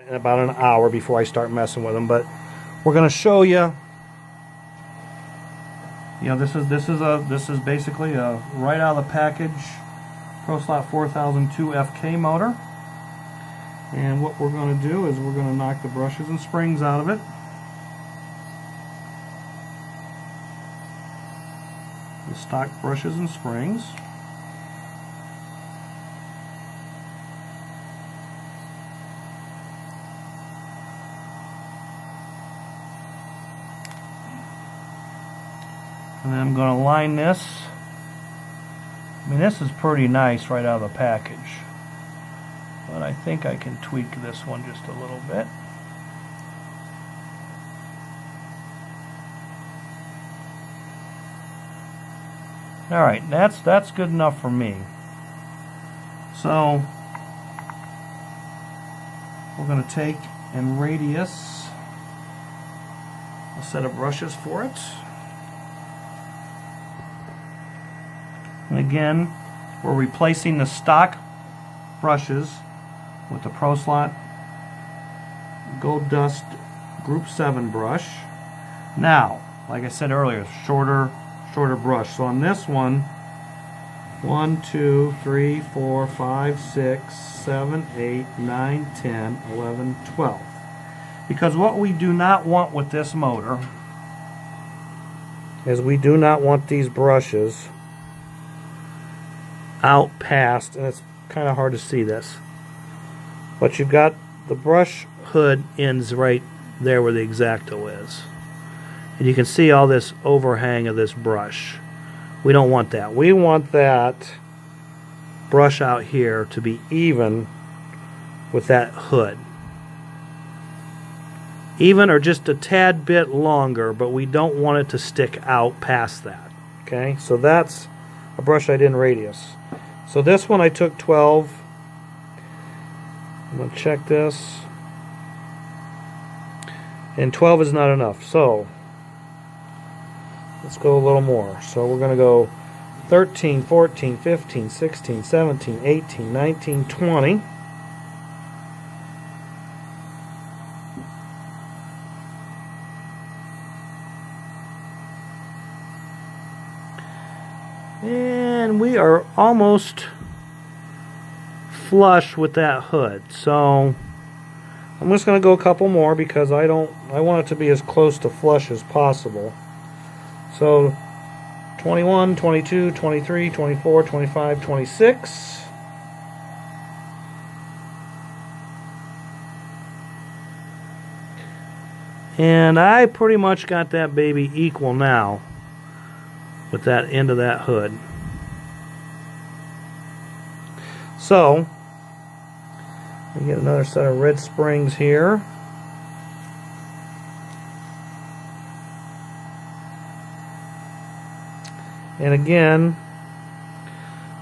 in about an hour before I start messing with them. But we're going to show you. You know, this is basically a right out of the package ProSlot 4002 FK motor. And what we're going to do is we're going to knock the brushes and springs out of it. The stock brushes and springs. And then I'm going to line this. I mean, this is pretty nice right out of the package. But I think I can tweak this one just a little bit. Alright, that's good enough for me. So, we're going to take and radius a set of brushes for it. And again, we're replacing the stock brushes with the ProSlot Gold Dust Group 7 brush. Now, like I said earlier, shorter brush. So on this one, 1, 2, 3, 4, 5, 6, 7, 8, 9, 10, 11, 12. Because what we do not want with this motor is we do not want these brushes out past, and it's kind of hard to see this, but you've got the brush hood ends right there where the X-Acto is, and you can see all this overhang of this brush. We don't want that. We want that brush out here to be even with that hood, even or just a tad bit longer, but we don't want it to stick out past that. Okay, so that's a brush I didn't radius. So this one I took 12. I'm going to check this. And 12 is not enough. So let's go a little more. So we're going to go 13, 14, 15, 16, 17, 18, 19, 20. And we are almost flush with that hood. So I'm just going to go a couple more because I want it to be as close to flush as possible. So 21, 22, 23, 24, 25, 26. And I pretty much got that baby equal now with that end of that hood. So, we get another set of red springs here. And again,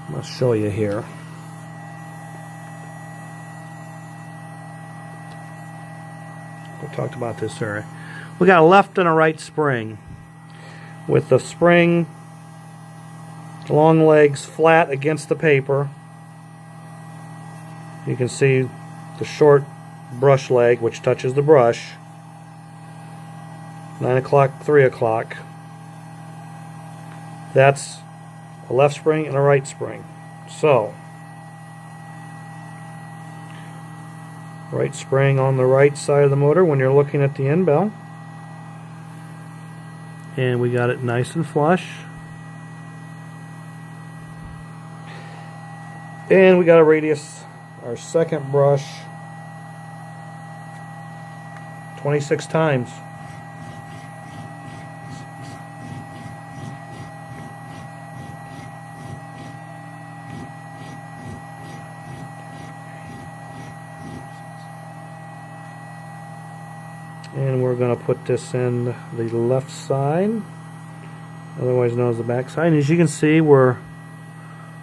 I'm going to show you here. We talked about this earlier. We got a left and a right spring, with the spring long legs flat against the paper. You can see the short brush leg which touches the brush. 9 o'clock, 3 o'clock. That's a left spring and a right spring. So, right spring on the right side of the motor when you're looking at the end bell. And we got it nice and flush. And we got to radius our second brush 26 times. And we're going to put this in the left side, otherwise known as the back side. And as you can see, we're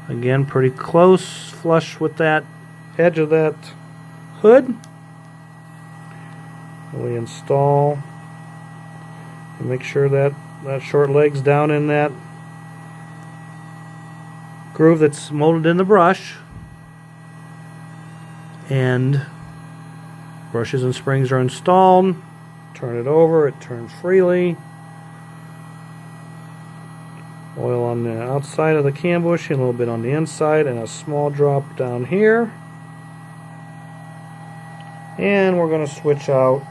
again pretty close, flush with that edge of that hood. And we install and make sure that that short leg's down in that groove that's molded in the brush. And Brushes and springs are installed. Turn it over, it turns freely. Oil on the outside of the cam bushing, a little bit on the inside, and a small drop down here. And we're going to switch out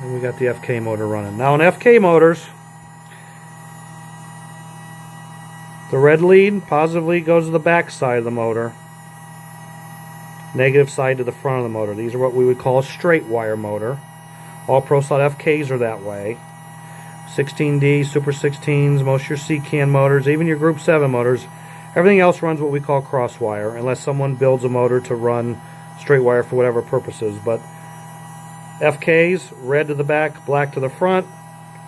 and we got the FK motor running. Now in FK motors, the red lead, positive lead, goes to the back side of the motor. Negative side to the front of the motor. These are what we would call a straight wire motor. All ProSlot FKs are that way. 16D, Super 16s, most of your C-can motors, even your Group 7 motors. Everything else runs what we call crosswire, unless someone builds a motor to run straight wire for whatever purposes. But FKs, red to the back, black to the front.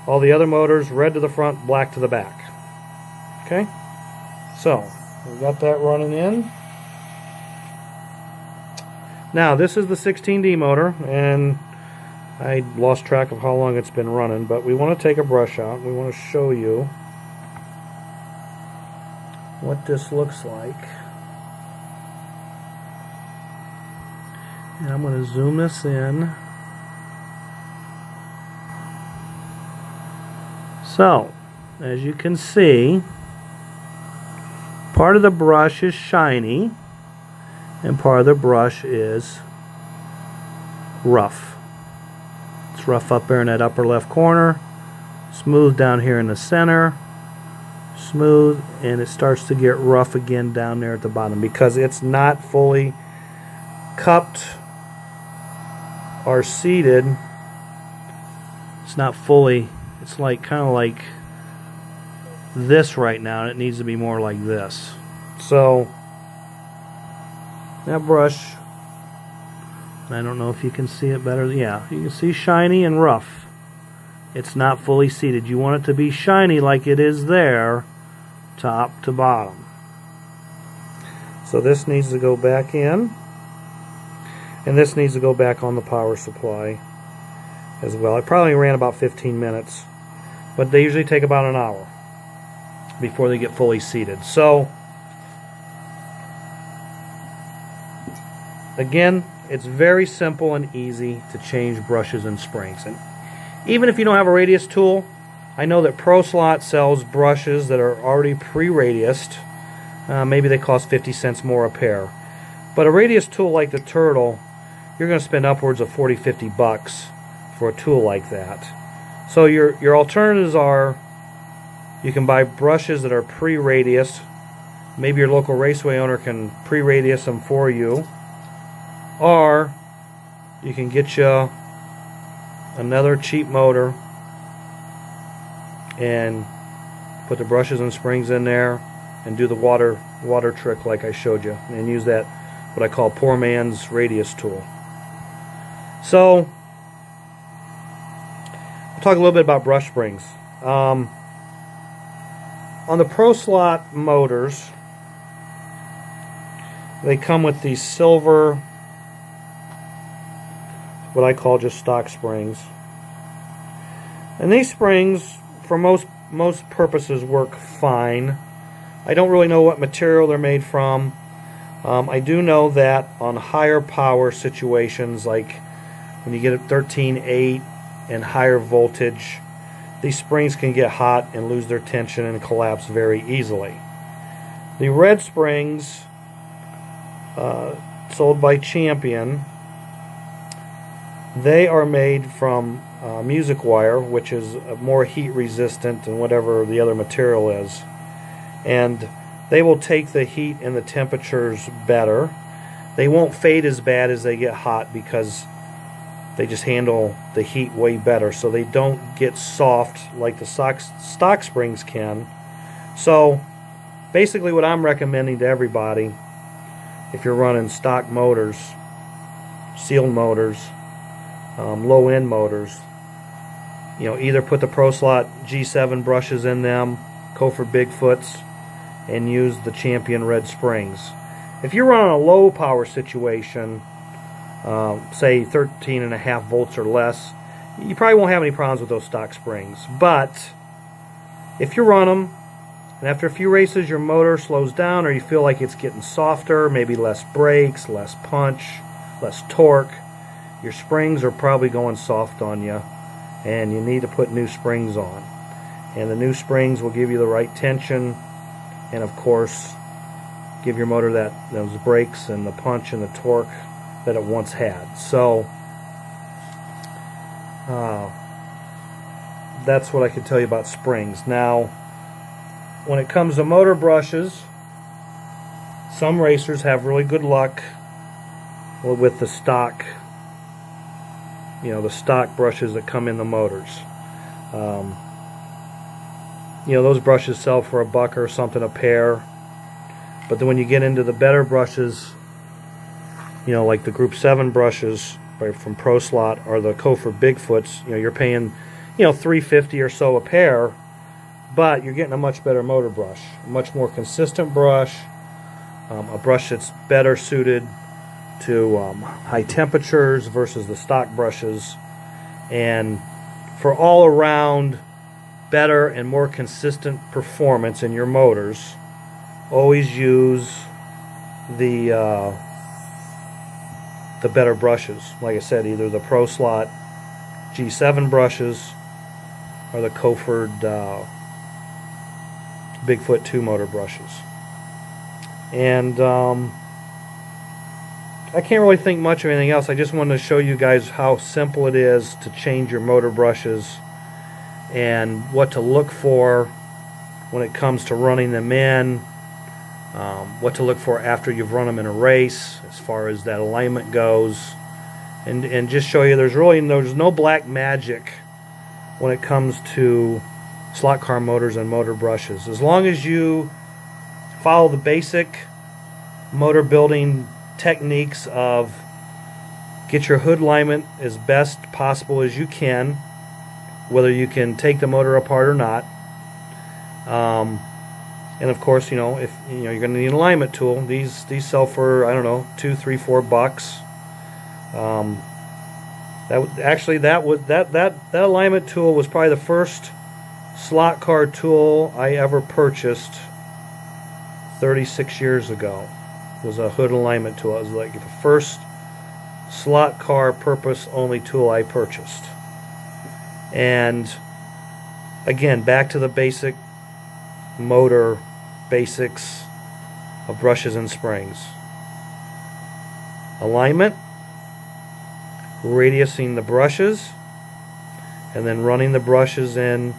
All the other motors, red to the front, black to the back. Okay? So, we got that running in. Now, this is the 16D motor, and I lost track of how long it's been running, but we want to take a brush out. We want to show you what this looks like. And I'm going to zoom this in. So, as you can see, part of the brush is shiny, and part of the brush is rough. It's rough up there in that upper left corner, smooth down here in the center, smooth, and it starts to get rough again down there at the bottom because it's not fully cupped or seated. It's not fully, it's like kind of like this right now, and it needs to be more like this. So that brush, I don't know if you can see it better. Yeah, you can see shiny and rough. It's not fully seated. You want it to be shiny like it is there, top to bottom. So this needs to go back in, and this needs to go back on the power supply as well. I probably ran about 15 minutes, but they usually take about an hour before they get fully seated. So again, it's very simple and easy to change brushes and springs. And even if you don't have a radius tool, I know that ProSlot sells brushes that are already pre-radiused. Maybe they cost 50 cents more a pair. But a radius tool like the Turtle, you're going to spend upwards of 40-50 bucks for a tool like that. So your alternatives are, you can buy brushes that are pre-radiused. Maybe your local raceway owner can pre-radius them for you. Or you can get you another cheap motor and put the brushes and springs in there and do the water trick like I showed you, and use that, what I call poor man's radius tool. So we'll talk a little bit about brush springs. On the ProSlot motors, they come with these silver, what I call just stock springs. And these springs, for most purposes, work fine. I don't really know what material they're made from. I do know that on higher power situations, like when you get a 13.8 and higher voltage, these springs can get hot and lose their tension and collapse very easily. The red springs, sold by Champion, they are made from music wire, which is more heat resistant than whatever the other material is. And they will take the heat and the temperatures better. They won't fade as bad as they get hot because they just handle the heat way better. So they don't get soft like the stock springs can. So basically what I'm recommending to everybody, if you're running stock motors, sealed motors, low-end motors, either put the ProSlot G7 brushes in them, go for Bigfoots, and use the Champion red springs. If you're running a low power situation, say 13.5 volts or less, you probably won't have any problems with those stock springs. But if you run them And after a few races, your motor slows down, or you feel like it's getting softer, maybe less brakes, less punch, less torque. Your springs are probably going soft on you, and you need to put new springs on. And the new springs will give you the right tension, and of course, give your motor those brakes and the punch and the torque that it once had. So that's what I can tell you about springs. Now, when it comes to motor brushes, some racers have really good luck with the stock, the stock brushes that come in the motors. Those brushes sell for $1 or something a pair. But then when you get into the better brushes, like the Group 7 brushes from ProSlot or the Kofor Bigfoots, you're paying, $350 or so a pair, but you're getting a much better motor brush, a much more consistent brush, a brush that's better suited to high temperatures versus the stock brushes, and for all around better and more consistent performance in your motors, always use the better brushes. Like I said, either the ProSlot G7 brushes or the Kofor Bigfoot 2 motor brushes. And I can't really think much of anything else. I just wanted to show you guys how simple it is to change your motor brushes and what to look for when it comes to running them in, what to look for after you've run them in a race as far as that alignment goes, and just show you there's no black magic when it comes to slot car motors and motor brushes. As long as you follow the basic motor building techniques of get your hood alignment as best possible as you can, whether you can take the motor apart or not. And of course, if you're going to need an alignment tool, these sell for, I don't know, $2, $3, $4. That alignment tool was probably the first slot car tool I ever purchased 36 years ago. It was a hood alignment tool. It was like the first slot car purpose only tool I purchased. And again, back to the basic motor basics of brushes and springs. Alignment, radiusing the brushes, and then running the brushes in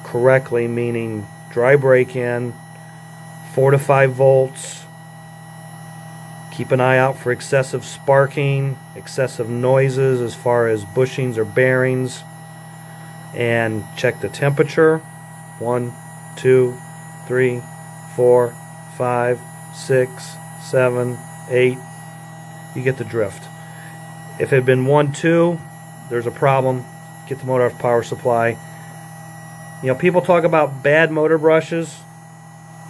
correctly, meaning dry brake in, 4 to 5 volts. Keep an eye out for excessive sparking, excessive noises as far as bushings or bearings, and check the temperature. 1, 2, 3, 4, 5, 6, 7, 8. You get the drift. If it had been 1, 2, there's a problem. Get the motor off power supply. People talk about bad motor brushes.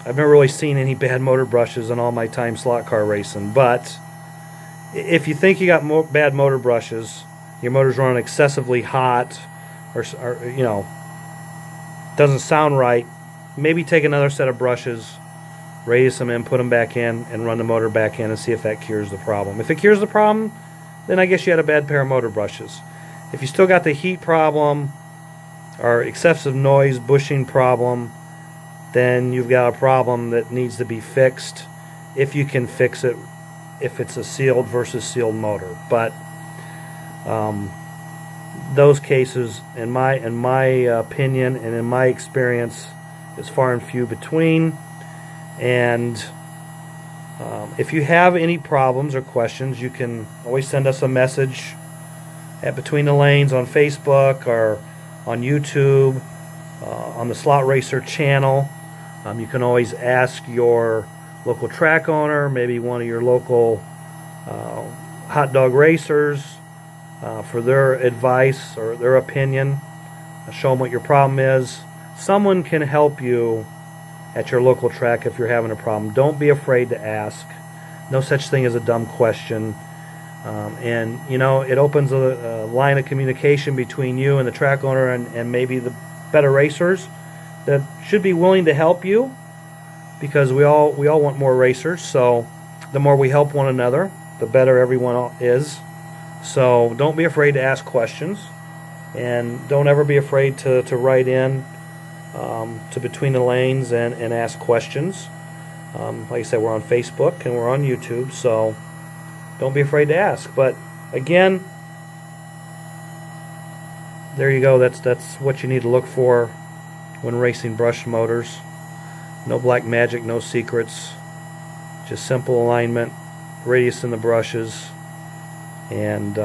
I've never really seen any bad motor brushes in all my time slot car racing, but if you think you got bad motor brushes, your motor's running excessively hot, or doesn't sound right, maybe take another set of brushes, radius them in, put them back in, and run the motor back in and see if that cures the problem. If it cures the problem, then I guess you had a bad pair of motor brushes. If you still got the heat problem or excessive noise bushing problem, then you've got a problem that needs to be fixed, if you can fix it, if it's a sealed versus sealed motor. But those cases, in my opinion and in my experience, is far and few between. And if you have any problems or questions, you can always send us a message at Between the Lanes on Facebook or on YouTube, on the Slot Racer channel. You can always ask your local track owner, maybe one of your local hot dog racers, for their advice or their opinion. Show them what your problem is. Someone can help you at your local track if you're having a problem. Don't be afraid to ask. No such thing as a dumb question. And it opens a line of communication between you and the track owner and maybe the better racers that should be willing to help you because we all want more racers. So the more we help one another, the better everyone is. So don't be afraid to ask questions, and don't ever be afraid to write in to Between the Lanes and ask questions. Like I said, we're on Facebook and we're on YouTube, so don't be afraid to ask. But again, there you go. That's what you need to look for when racing brushed motors. No black magic, no secrets. Just simple alignment, radius in the brushes, and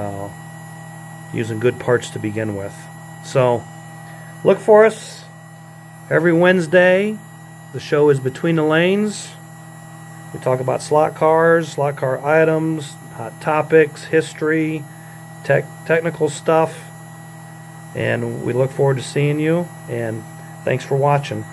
using good parts to begin with. So look for us every Wednesday. The show is Between the Lanes. We talk about slot cars, slot car items, hot topics, history, technical stuff, and we look forward to seeing you, and thanks for watching.